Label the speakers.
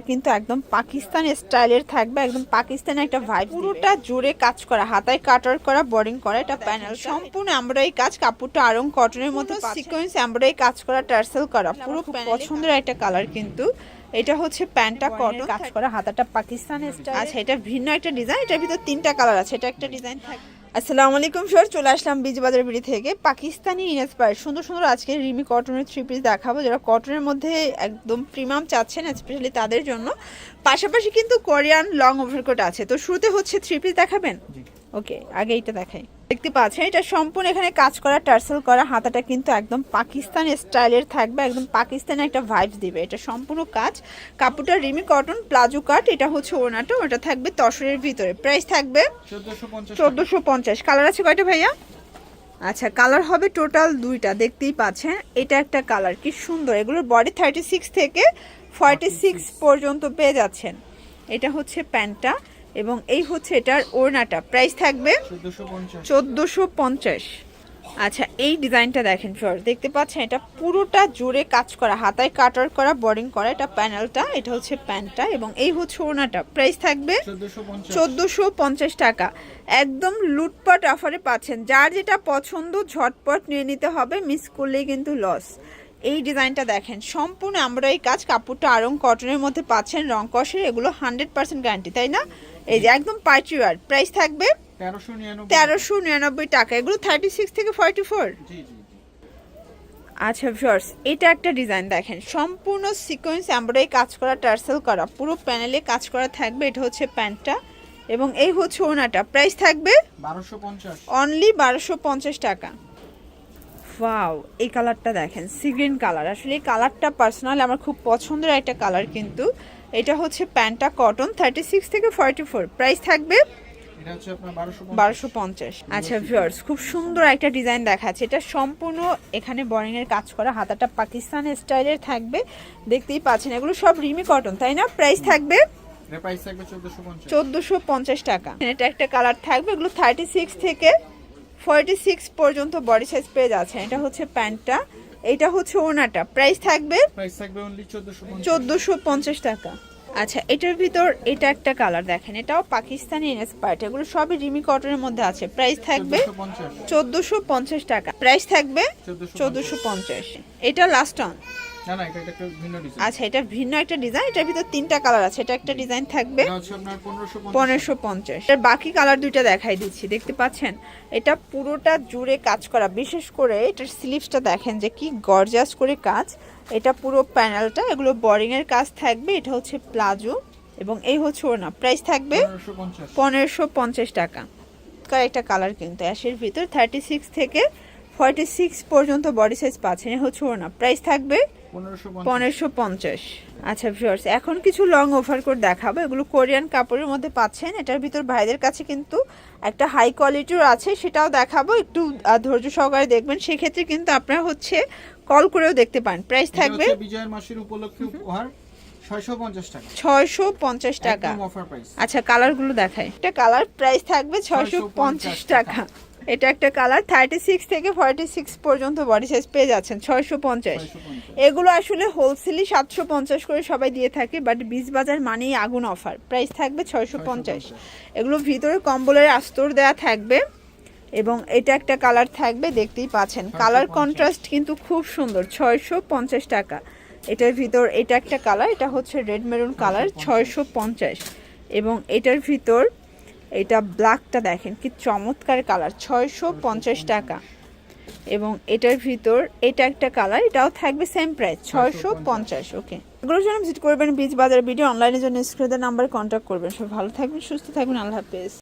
Speaker 1: কিন্তু একদম পাকিস্তানি স্টাইলের থাকবে, একদম পাকিস্তানি একটা ভাইব, পুরোটা জুড়ে কাজ করা, হাতায় কাটার করা, বোর্ডিং করা, এটা প্যানেল সম্পূর্ণ এমব্রয়ডারি কাজ, কাপড়টা আরং কটনের মধ্যে সিকোয়েন্স এমব্রয়ডারি কাজ করা, টার্সেল করা, পুরো পছন্দের একটা কালার কিন্তু। এটা হচ্ছে প্যান্টটা কটন কাজ করা, হাতাটা পাকিস্তানি স্টাইল। আচ্ছা, এটা ভিন্ন একটা ডিজাইন, এটার ভিতর 3টা কালার আছে, এটা একটা ডিজাইন থাকে। আসসালামু আলাইকুম স্যার, চলে আসলাম বীজ বাজার বিড়ি থেকে। পাকিস্তানি ইনস্পায়ার সুন্দর সুন্দর আজকে রিমি কটনের 3 পিস দেখাবো, যারা কটনের মধ্যে একদম প্রিমিয়াম চাচ্ছেন স্পেশালি তাদের জন্য। পাশাপাশি কিন্তু কোরিয়ান লং ওভারকোট আছে। তো শুরুতে হচ্ছে 3 পিস দেখাবেন? ওকে, আগে এইটা দেখাই। দেখতে পাচ্ছেন এটা সম্পূর্ণ এখানে কাজ করা, টার্সেল করা, হাতাটা কিন্তু একদম পাকিস্তানি স্টাইলের থাকবে, একদম পাকিস্তানি একটা ভাইবস দিবে। এটা সম্পূর্ণ কাজ, কাপড়টা রিমি কটন, প্লাজো কাট। এটা হচ্ছে ওড়নাটা, ওটা থাকবে তসরের ভিতরে। প্রাইস থাকবে 1450। কালার আছে কয়টা ভাইয়া? আচ্ছা, কালার হবে টোটাল 2টা, দেখতেই পাচ্ছেন। এটা একটা কালার, কি সুন্দর। এগুলোর বডি 36 থেকে 46 পর্যন্ত পেয়ে যাচ্ছেন। এটা হচ্ছে প্যান্টটা এবং এই হচ্ছে এটার ওড়নাটা। প্রাইস থাকবে 1450। আচ্ছা, এই ডিজাইনটা দেখেন ফ্রেন্ডস, দেখতে পাচ্ছেন এটা পুরোটা জুড়ে কাজ করা, হাতায় কাটার করা, বোর্ডিং করা, এটা প্যানেলটা, এটা হচ্ছে প্যান্টটা এবং এই হচ্ছে ওড়নাটা। প্রাইস থাকবে 1450 টাকা। একদম লুটপাট অফারে পাচ্ছেন, যার যেটা পছন্দ ঝটপট নিয়ে নিতে হবে, মিস করলেই কিন্তু লস। এই ডিজাইনটা দেখেন, সম্পূর্ণ এমব্রয়ডারি কাজ, কাপড়টা আরং কটনের মধ্যে পাচ্ছেন, রং কষের, এগুলো 100% গ্যারান্টি, তাই না? এই যে একদম পার্টি ওয়্যার। প্রাইস থাকবে 1399 টাকা। এগুলো 36 থেকে 44। আচ্ছা ভিউয়ার্স, এটা একটা ডিজাইন দেখেন, সম্পূর্ণ সিকোয়েন্স এমব্রয়ডারি কাজ করা, টার্সেল করা, পুরো প্যানেলে কাজ করা থাকবে। এটা হচ্ছে প্যান্টটা এবং এই হচ্ছে ওড়নাটা। প্রাইস থাকবে
Speaker 2: 1250,
Speaker 1: অনলি 1250 টাকা। ওয়াও, এই কালারটা দেখেন, সি গ্রিন কালার। আসলে এই কালারটা পার্সোনালি আমার খুব পছন্দের একটা কালার কিন্তু। এটা হচ্ছে প্যান্টটা কটন, 36 থেকে 44। প্রাইস থাকবে
Speaker 2: এটা হচ্ছে আপনার
Speaker 1: 1250। আচ্ছা ভিউয়ার্স, খুব সুন্দর একটা ডিজাইন দেখাচ্ছে। এটা সম্পূর্ণ এখানে বোরিং এর কাজ করা, হাতাটা পাকিস্তানি স্টাইলের থাকবে, দেখতেই পাচ্ছেন। এগুলো সব রিমি কটন, তাই না? প্রাইস থাকবে 1450 টাকা। এটা একটা কালার থাকবে, এগুলো 36 থেকে 46 পর্যন্ত বডি সাইজ পেয়ে যাচ্ছেন। এটা হচ্ছে প্যান্টটা, এটা হচ্ছে ওড়নাটা। প্রাইস থাকবে
Speaker 2: অনলি
Speaker 1: 1450 টাকা। আচ্ছা, এটার ভিতর এটা একটা কালার দেখেন, এটাও পাকিস্তানি ইনস্পায়ার্ড, এগুলো সবই রিমি কটনের মধ্যে আছে। প্রাইস থাকবে 1450 টাকা। প্রাইস থাকবে 1450। এটা লাস্ট অন।
Speaker 2: না না, এটা একটা ভিন্ন ডিজাইন।
Speaker 1: আচ্ছা, এটা ভিন্ন একটা ডিজাইন, এটার ভিতর 3টা কালার আছে। এটা একটা ডিজাইন থাকবে
Speaker 2: এটা হচ্ছে আপনার
Speaker 1: 1550। এর বাকি কালার 2টা দেখাই দিচ্ছি, দেখতে পাচ্ছেন। এটা পুরোটা জুড়ে কাজ করা, বিশেষ করে এটার স্লিভসটা দেখেন যে কি গর্জাস করে কাজ। এটা পুরো প্যানেলটা, এগুলো বোরিং এর কাজ থাকবে। এটা হচ্ছে প্লাজো এবং এই হচ্ছে ওড়না। প্রাইস থাকবে 1550 টাকা। একটা কালার কিন্তু অ্যাশের ভিতর 36 থেকে 46 পর্যন্ত বডি সাইজ পাচ্ছেন। এ হচ্ছে ওড়না। প্রাইস থাকবে 1550। আচ্ছা ভিউয়ার্স, এখন কিছু লং ওভারকোট দেখাবো, এগুলো কোরিয়ান কাপড়ের মধ্যে পাচ্ছেন। এটার ভিতর ভাইদের কাছে কিন্তু একটা হাই কোয়ালিটির আছে, সেটাও দেখাবো, একটু ধৈর্য সহকারে দেখবেন। সেক্ষেত্রে কিন্তু আপনারা হচ্ছে কল করেও দেখতে পান। প্রাইস থাকবে
Speaker 2: বিজয়ের মাসের উপলক্ষে উপহার 650 টাকা।
Speaker 1: 650 টাকা।
Speaker 2: একদম অফার প্রাইস।
Speaker 1: আচ্ছা, কালারগুলো দেখাই। একটা কালার প্রাইস থাকবে 650 টাকা। এটা একটা কালার, 36 থেকে 46 পর্যন্ত বডি সাইজ পেয়ে যাচ্ছেন, 650। এগুলো আসলে হোলসেলি 750 করে সবাই দিয়ে থাকে, বাট বীজ বাজার মানেই আগুন অফার। প্রাইস থাকবে 650। এগুলো ভিতরে কম্বলের আস্তর দেয়া থাকবে এবং এটা একটা কালার থাকবে, দেখতেই পাচ্ছেন। কালার কন্ট্রাস্ট কিন্তু খুব সুন্দর। 650 টাকা। এটার ভিতর এটা একটা কালার, এটা হচ্ছে রেড মেরুন কালার, 650। এবং এটার ভিতর এটা ব্ল্যাকটা দেখেন কি চমৎকার কালার, 650 টাকা। এবং এটার ভিতর এটা একটা কালার, এটাও থাকবে সেম প্রাইস, 650। ওকে, এগুলোর জন্য ভিজিট করবেন বীজ বাজার ভিডিও অনলাইনের জন্য স্ক্রিনের নাম্বারে কন্ট্যাক্ট করবেন। সব ভালো থাকবেন, সুস্থ থাকবেন, আল্লাহ হাফেজ।